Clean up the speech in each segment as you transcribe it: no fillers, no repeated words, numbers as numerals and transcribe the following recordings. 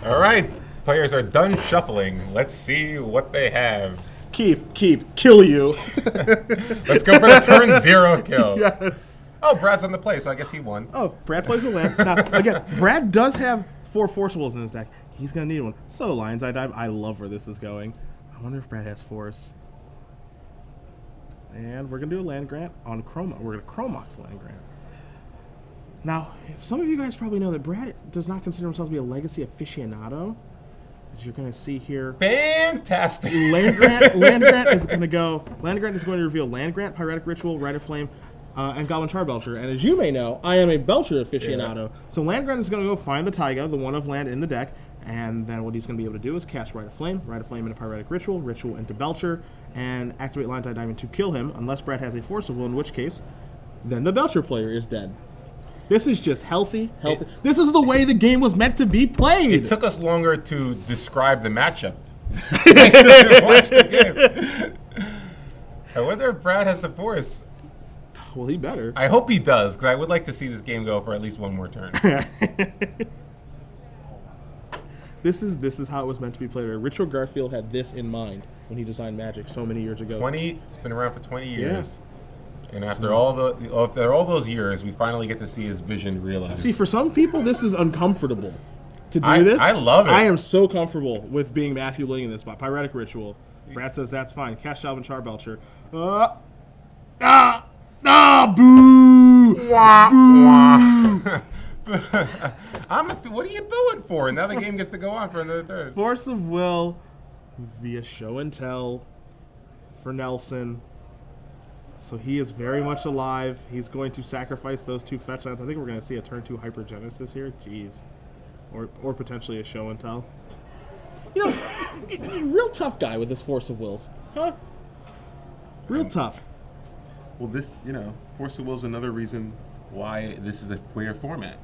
All right, players are done shuffling. Let's see what they have. Keep, kill you. Let's go for the turn 0 kill. Yes. Oh, Brad's on the play, so I guess he won. Oh, Brad plays a land. Now, again, Brad does have 4 Forcibles in his deck. He's going to need one. So, Lion's Eye Dive, I love where this is going. I wonder if Brad has Force. And we're going to do a land grant on Chroma. We're going to Chromox land grant. Now, some of you guys probably know that Brad does not consider himself to be a legacy aficionado. As you're going to see here. Fantastic. Land grant is going to go. Land grant is going to reveal land grant, pyretic ritual, rite of flame, and goblin charbelcher. And as you may know, I am a belcher aficionado. Yeah. So land grant is going to go find the taiga, the one of land in the deck, and then what he's going to be able to do is cast rite of flame into pyretic ritual, ritual into belcher, and activate Lion's Eye Diamond to kill him, unless Brad has a forcible, in which case, then the belcher player is dead. This is just healthy. This is the way the game was meant to be played. It took us longer to describe the matchup. Watch the game. I wonder if Brad has the Force. Well, he better. I hope he does, because I would like to see this game go for at least one more turn. This is how it was meant to be played. Richard Garfield had this in mind when he designed Magic so many years ago. It's been around for 20 years. Yeah. And after all those years, we finally get to see his vision realized. See, for some people, this is uncomfortable to do this. I love it. I am so comfortable with being Matthew Ling in this spot. Pyretic Ritual. Brad says that's fine. Cast Shalvin Charbelcher. Boo! Boo! What are you booing for? Now the game gets to go on for another turn. Force of Will via Show and Tell for Nelson. So he is very much alive. He's going to sacrifice those 2 fetch lands. I think we're going to see a turn 2 Hypergenesis here. Jeez. Or potentially a Show and Tell. You know, real tough guy with this Force of Wills. Huh? Real tough. Well, this, Force of Will is another reason why this is a clear format.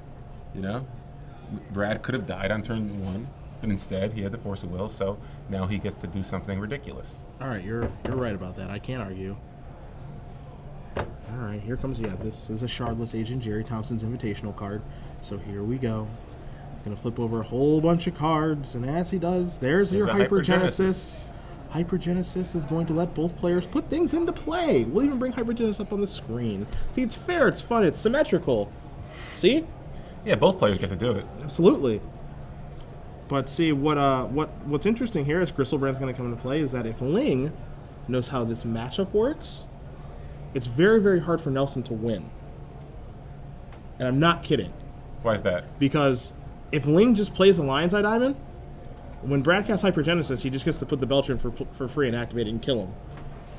Brad could have died on turn 1, but instead he had the Force of Will, so now he gets to do something ridiculous. All right, you're right about that. I can't argue. All right, here comes, this is a Shardless Agent, Jerry Thompson's Invitational card. So here we go. Going to flip over a whole bunch of cards, and as he does, there's your Hypergenesis. Hypergenesis is going to let both players put things into play. We'll even bring Hypergenesis up on the screen. See, it's fair, it's fun, it's symmetrical. See? Yeah, both players get to do it. Absolutely. But see, what's interesting here is Gristlebrand's going to come into play is that if Ling knows how this matchup works, it's very, very hard for Nelson to win. And I'm not kidding. Why is that? Because if Ling just plays a Lion's Eye Diamond, when Brad casts Hypergenesis, he just gets to put the Belcher in for free and activate it and kill him.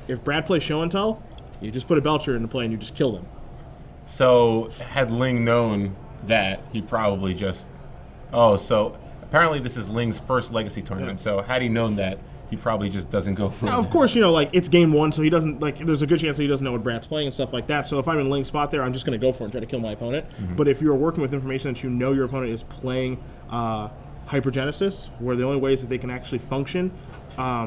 If Brad plays Show and Tell, you just put a Belcher into play and you just kill him. So, had Ling known that, he probably just... Oh, so apparently this is Ling's first Legacy tournament, so had he known that, he probably just doesn't go for it. Now, of course, it's game 1, so he doesn't, there's a good chance that he doesn't know what Brad's playing and stuff like that. So if I'm in Ling's spot there, I'm just going to go for it and try to kill my opponent. Mm-hmm. But if you're working with information that you know your opponent is playing Hypergenesis, where the only ways that they can actually function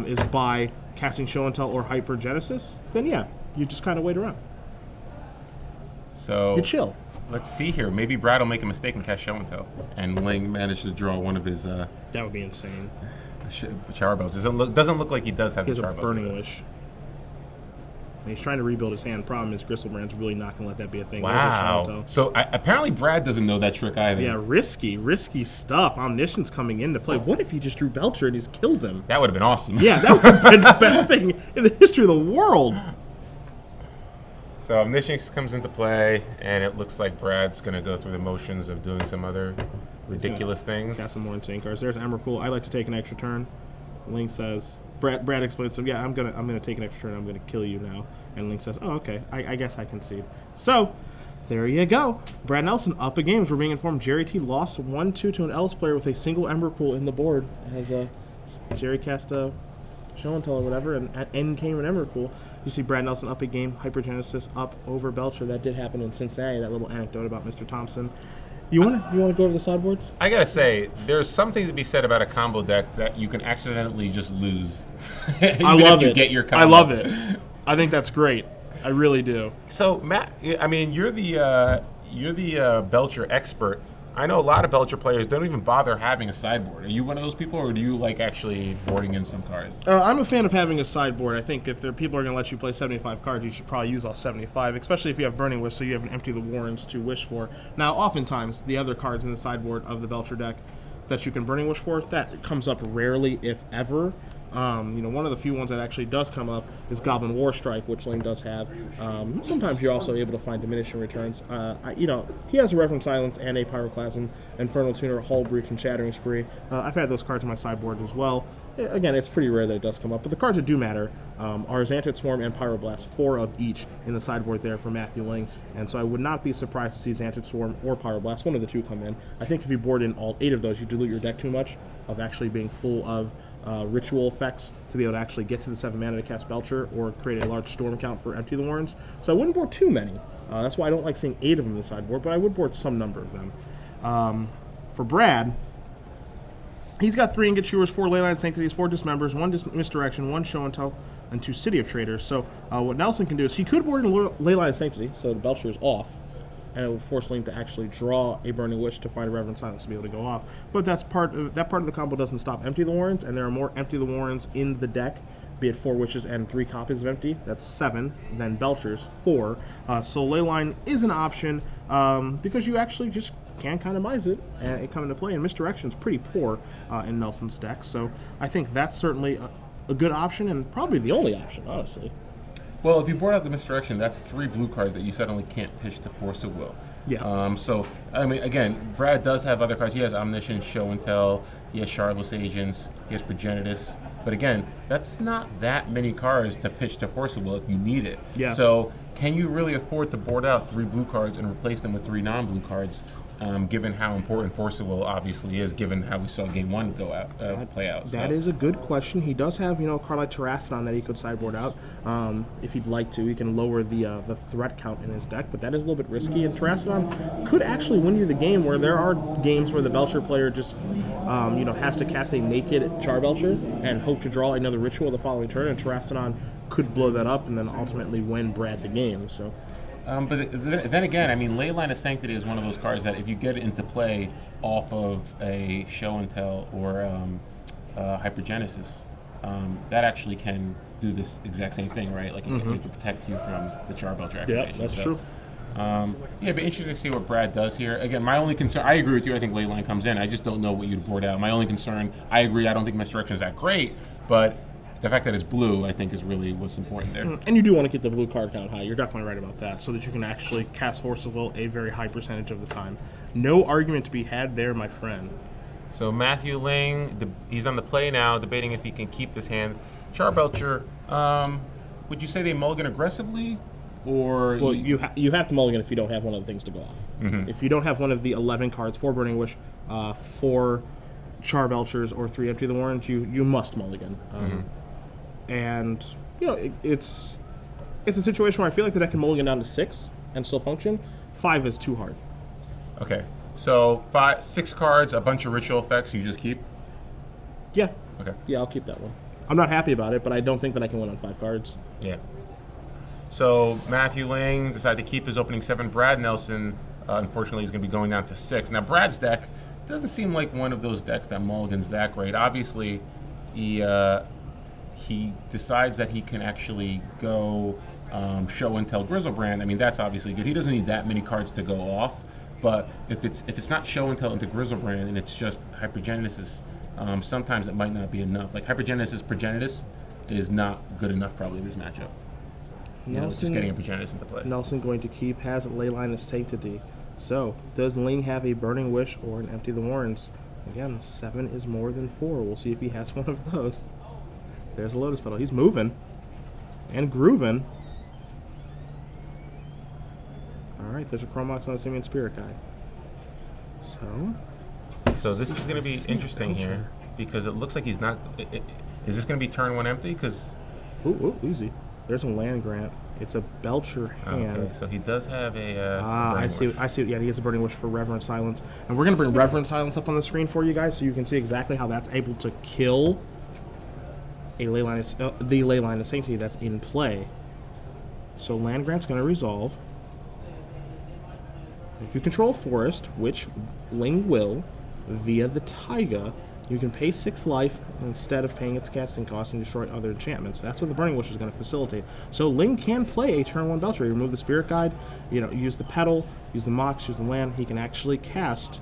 is by casting Show and Tell or Hypergenesis, then yeah, you just kind of wait around. So you chill. Let's see here. Maybe Brad will make a mistake and cast Show and Tell, and Ling managed to draw one of his... that would be insane. Charbells. Doesn't look like he does have the Charbells. He has a Burning Wish. And he's trying to rebuild his hand. Problem is, Gristlebrand's really not going to let that be a thing. Wow. So apparently Brad doesn't know that trick either. Yeah, risky stuff. Omniscience coming into play. What if he just drew Belcher and he just kills him? That would have been awesome. Yeah, that would have been the best thing in the history of the world. So Omniscience comes into play, and it looks like Brad's going to go through the motions of doing some other ridiculous things. Cast some more insane cards. There's Emrakul. I like to take an extra turn. Ling says, Brad explains, so yeah, I'm gonna take an extra turn. I'm gonna kill you now. And Ling says, oh, okay, I guess I concede. So there you go. Brad Nelson up a game. We're being informed Jerry T lost 1-2 to an Elves player with a single Emrakul in the board. As Jerry cast a Show and Tell or whatever, and at end came an Emrakul. You see Brad Nelson up a game. Hypergenesis up over Belcher. That did happen in Cincinnati. That little anecdote about Mr. Thompson. You want to go over the sideboards? I gotta say, there's something to be said about a combo deck that you can accidentally just lose. I love it. Get your combo. I love it. I think that's great. I really do. So Matt, I mean, you're the Belcher expert. I know a lot of Belcher players don't even bother having a sideboard. Are you one of those people, or do you like actually boarding in some cards? I'm a fan of having a sideboard. I think if people are going to let you play 75 cards, you should probably use all 75, especially if you have Burning Wish, so you have an Empty the Warrens to wish for. Now, oftentimes, the other cards in the sideboard of the Belcher deck that you can Burning Wish for, that comes up rarely, if ever. One of the few ones that actually does come up is Goblin War Strike, which Ling does have. Sometimes you're also able to find diminishing returns. He has a Reverend Silence and a Pyroclasm, Infernal Tuner, Hull Breach, and Shattering Spree. I've had those cards in my sideboard as well. Again, it's pretty rare that it does come up, but the cards that do matter are Xantid Swarm and Pyroblast, 4 of each in the sideboard there for Matthew Ling, and so I would not be surprised to see Xantid Swarm or Pyroblast, one of the two, come in. I think if you board in all 8 of those, you dilute your deck too much of actually being full of ritual effects to be able to actually get to the 7 mana to cast Belcher or create a large storm count for Empty the Warrens. So I wouldn't board too many. That's why I don't like seeing 8 of them in the sideboard, but I would board some number of them. For Brad, he's got 3 Ingot Chewers, 4 Leyline Sanctities, 4 Dismembers, 1 Misdirection, 1 Show and Tell, and 2 City of Traders. So what Nelson can do is he could board in Leyline Sanctity, so the Belcher is off, and it will force Ling to actually draw a Burning Wish to find a Reverend Silence to be able to go off. But that part of the combo doesn't stop Empty the Warrens, and there are more Empty the Warrens in the deck, be it 4 Wishes and 3 copies of Empty. That's 7, then Belcher's 4. So Leyline is an option because you actually just can kind of mize it and it come into play, and Misdirection is pretty poor in Nelson's deck. So I think that's certainly a good option, and probably the only option, honestly. Well, if you board out the Misdirection, that's 3 blue cards that you suddenly can't pitch to Force of Will. Yeah. So, I mean, again, Brad does have other cards. He has Omniscience, Show and Tell, he has Shardless Agents, he has Progenitus. But again, that's not that many cards to pitch to Force of Will if you need it. Yeah. So, can you really afford to board out 3 blue cards and replace them with 3 non-blue cards? Given how important Force of Will obviously is, given how we saw Game 1 go out, play out. That is a good question. He does have, a card like Terrastodon that he could sideboard out. If he'd like to, he can lower the threat count in his deck, but that is a little bit risky. And Terrastodon could actually win you the game, where there are games where the Belcher player just, has to cast a naked Charbelcher and hope to draw another Ritual the following turn, and Terrastodon could blow that up and then ultimately win Brad the game. So. But then again, I mean, Leyline of Sanctity is one of those cards that if you get it into play off of a Show and Tell or Hypergenesis, that actually can do this exact same thing, right? Like it can protect you from the Charbelcher activation. Yeah, that's true. It'd be interesting to see what Brad does here. Again, my only concern, I agree with you, I think Leyline comes in. I just don't know what you'd board out. My only concern, I agree, I don't think Misdirection is that great, but the fact that it's blue, I think, is really what's important there. And you do want to get the blue card count high. You're definitely right about that, so that you can actually cast Force of Will a very high percentage of the time. No argument to be had there, my friend. So Matthew Ling, he's on the play now, debating if he can keep this hand. Charbelcher, would you say they mulligan aggressively? Or well, you have to mulligan if you don't have one of the things to go off. If you don't have one of the 11 cards, 4 Burning Wish, 4 Charbelchers, or 3 Empty the Warrens, you must mulligan. And it's a situation where I feel like the deck can mulligan down to 6 and still function. 5 is too hard. Okay, so 6 cards, a bunch of ritual effects you just keep? Yeah. Okay. Yeah, I'll keep that one. I'm not happy about it, but I don't think that I can win on 5 cards. Yeah. So Matthew Ling decided to keep his opening 7. Brad Nelson, unfortunately, is going to be going down to 6. Now, Brad's deck doesn't seem like one of those decks that mulligans that great. Obviously, he decides that he can actually go Show and Tell Grizzlebrand. I mean, that's obviously good. He doesn't need that many cards to go off. But if it's not Show and Tell into Grizzlebrand and it's just Hypergenesis, sometimes it might not be enough. Like Hypergenesis Progenitus is not good enough probably in this matchup. Just getting a Progenitus into play. Nelson going to keep has Leyline of Sanctity. So, does Ling have a Burning Wish or an Empty the Warrens? Again, 7 is more than 4. We'll see if he has one of those. There's a Lotus Petal. He's moving and grooving. Alright, there's a Chromox on a Simian Spirit Guide. So this is going to be interesting here, because it looks like he's not... Is this going to be turn 1 empty? Because Ooh, easy. There's a land grant. It's a Belcher hand. Okay, so he does have a... I see. Yeah, he has a Burning Wish for Reverend Silence. And we're going to bring Reverend Silence up on the screen for you guys so you can see exactly how that's able to kill the Leyline of Sanctity that's in play. So land grant's going to resolve. If you control a forest, which Ling will, via the Taiga, you can pay 6 life instead of paying its casting cost and destroy other enchantments. That's what the Burning Wish is going to facilitate. So Ling can play a turn 1 Belcher. You remove the Spirit Guide, use the Petal, use the Mox, use the land. He can actually cast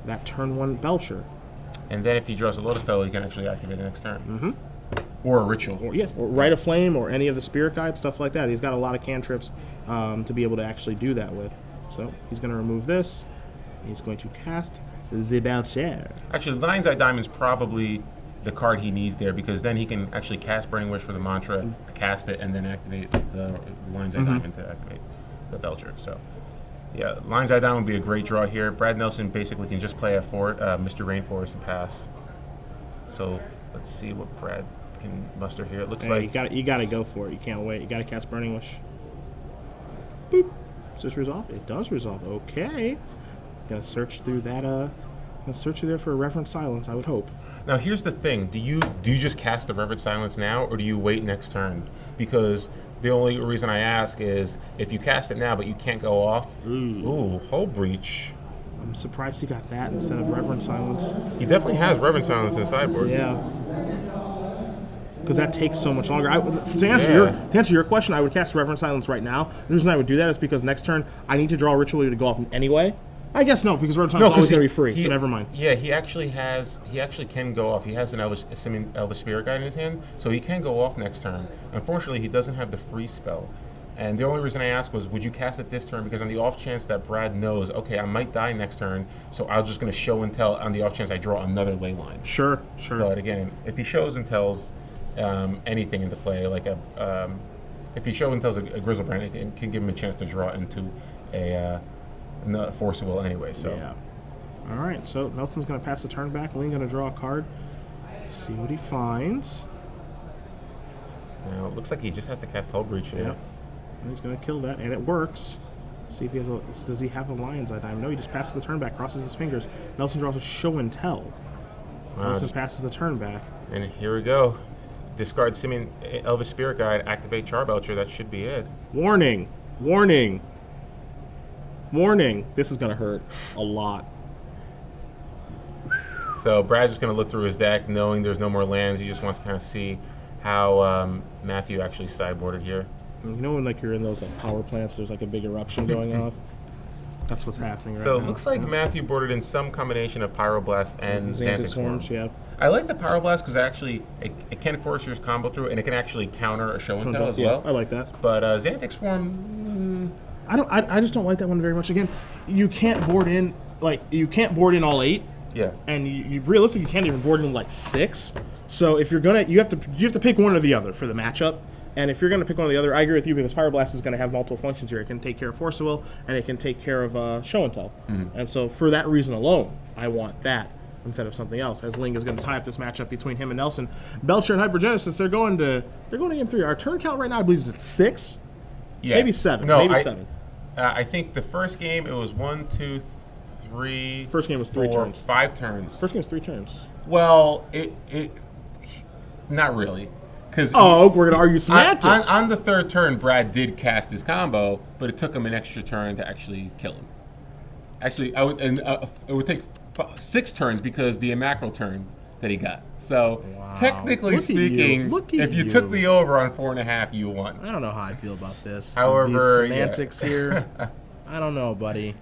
that turn 1 Belcher. And then if he draws a Lotus Petal, he can actually activate the next turn. Mm-hmm. Or a Ritual. Or Rite of Flame, or any of the Spirit Guides, stuff like that. He's got a lot of cantrips to be able to actually do that with. So he's going to remove this. He's going to cast the Belcher. Actually, Lion's Eye Diamond's probably the card he needs there, because then he can actually cast Burning Wish for the mantra, cast it, and then activate the Lion's Eye Diamond to activate the Belcher. So, yeah, Lion's Eye Diamond would be a great draw here. Brad Nelson basically can just play a Mr. Rainforest and pass. So let's see what Brad can muster here. It looks like you got to go for it. You can't wait. You got to cast Burning Wish. Boop. Does this resolve? It does resolve. Okay. Gonna search through that. Gonna search through there for a Reverent Silence, I would hope. Now here's the thing: do you just cast the Reverent Silence now, or do you wait next turn? Because the only reason I ask is if you cast it now, but you can't go off. Ooh, Hull Breach. I'm surprised he got that instead of Reverent Silence. He definitely has Reverent Silence in the sideboard. Yeah. Because that takes so much longer. To answer your question, I would cast Reverent Silence right now. The reason I would do that is because next turn I need to draw a Ritual to go off anyway. I guess no, because Reverend Silence is always going to be free, so never mind. Yeah, he actually can go off. He has an Elvish Spirit Guide in his hand, so he can go off next turn. Unfortunately, he doesn't have the free spell. And the only reason I asked was, would you cast it this turn? Because on the off chance that Brad knows, okay, I might die next turn, so I was just going to show and tell on the off chance I draw another ley line. Sure. But again, if he shows and tells anything into play, like if he shows and tells a Grizzlebrand, it can give him a chance to draw into a Force of Will anyway. So yeah. All right. So Nelson's going to pass the turn back. Ling going to draw a card. See what he finds. Now it looks like he just has to cast Hull Breach here. Yeah. And he's going to kill that, and it works. See if he has does he have a Lion's Eye Diamond? No, he just passes the turn back, crosses his fingers. Nelson draws a Show and Tell. Nelson passes the turn back. And here we go. Discard Simian Elvish Spirit Guide, activate Charbelcher. That should be it. Warning. Warning. Warning. This is going to hurt a lot. So Brad's just going to look through his deck, knowing there's no more lands. He just wants to kind of see how Matthew actually sideboarded here. You know when you're in those power plants, there's a big eruption going off? That's what's happening right now. So it looks like Matthew boarded in some combination of Pyroblast and Xanthic Swarm. Yeah. I like the Pyroblast because actually it can force your combo through, and it can actually counter a Show and Tell as well. I like that. But Xanthic Swarm, I just don't like that one very much. Again, you can't board in all 8. Yeah. And you realistically you can't even board in 6. So if you're you have to pick one or the other for the matchup. And if you're going to pick one or the other, I agree with you because Pyroblast is going to have multiple functions here. It can take care of Force of Will, and it can take care of Show and Tell. And so for that reason alone, I want that instead of something else. As Ling is going to tie up this matchup between him and Nelson. Belcher and Hypergenesis, they're going to game 3. Our turn count right now, I believe, is at 6. Yeah. Maybe 7. No, maybe 7. I think the first game it was 1, 2, 3. First game was 3 turns. 5 turns. First game was 3 turns. Well, it not really. We're going to argue semantics. On the third turn, Brad did cast his combo, but it took him an extra turn to actually kill him. Actually, it would take 6 turns because the mackerel turn that he got. So technically speaking, if you took the over on 4.5, you won. I don't know how I feel about this. However, these semantics here, I don't know, buddy.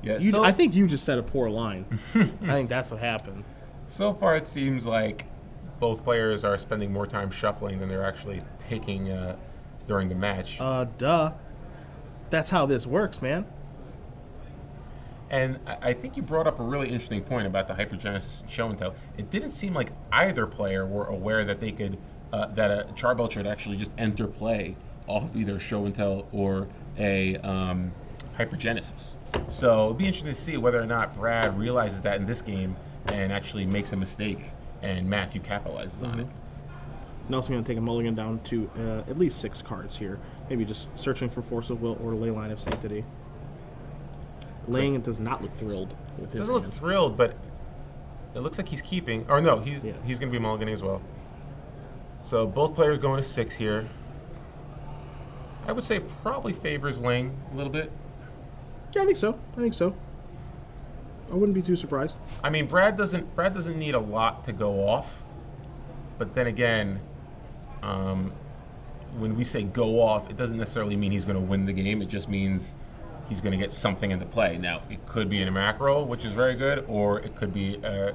Yeah, I think you just said a poor line. I think that's what happened. So far, it seems like both players are spending more time shuffling than they're actually taking during the match. Duh. That's how this works, man. And I think you brought up a really interesting point about the Hypergenesis and Show and Tell. It didn't seem like either player were aware that they could that a Charbelcher would actually just enter play off of either Show and Tell or a Hypergenesis. So it'd be interesting to see whether or not Brad realizes that in this game and actually makes a mistake, and Matthew capitalizes on it. Nelson going to take a mulligan down to at least 6 cards here. Maybe just searching for Force of Will or Leyline of Sanctity. Ling does not look thrilled with his Doesn't look thrilled, but it looks like he's keeping. Or no, he's going to be mulliganing as well. So both players going to 6 here. I would say probably favors Ling a little bit. Yeah, I think so. I think so. I wouldn't be too surprised. I mean, Brad doesn't need a lot to go off, but then again, when we say go off, it doesn't necessarily mean he's going to win the game. It just means he's going to get something into play. Now, it could be a macro, which is very good, or it could be a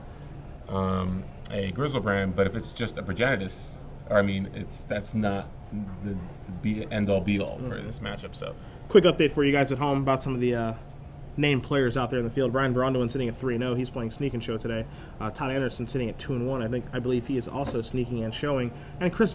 Grizzlebrand. But if it's just a Progenitus, or I mean, that's not the end all be all for this matchup. So, quick update for you guys at home about some of the named players out there in the field. Brian Barondoin sitting at 3-0. He's playing Sneak and Show today. Todd Anderson sitting at 2-1. I believe he is also sneaking and showing. And Chris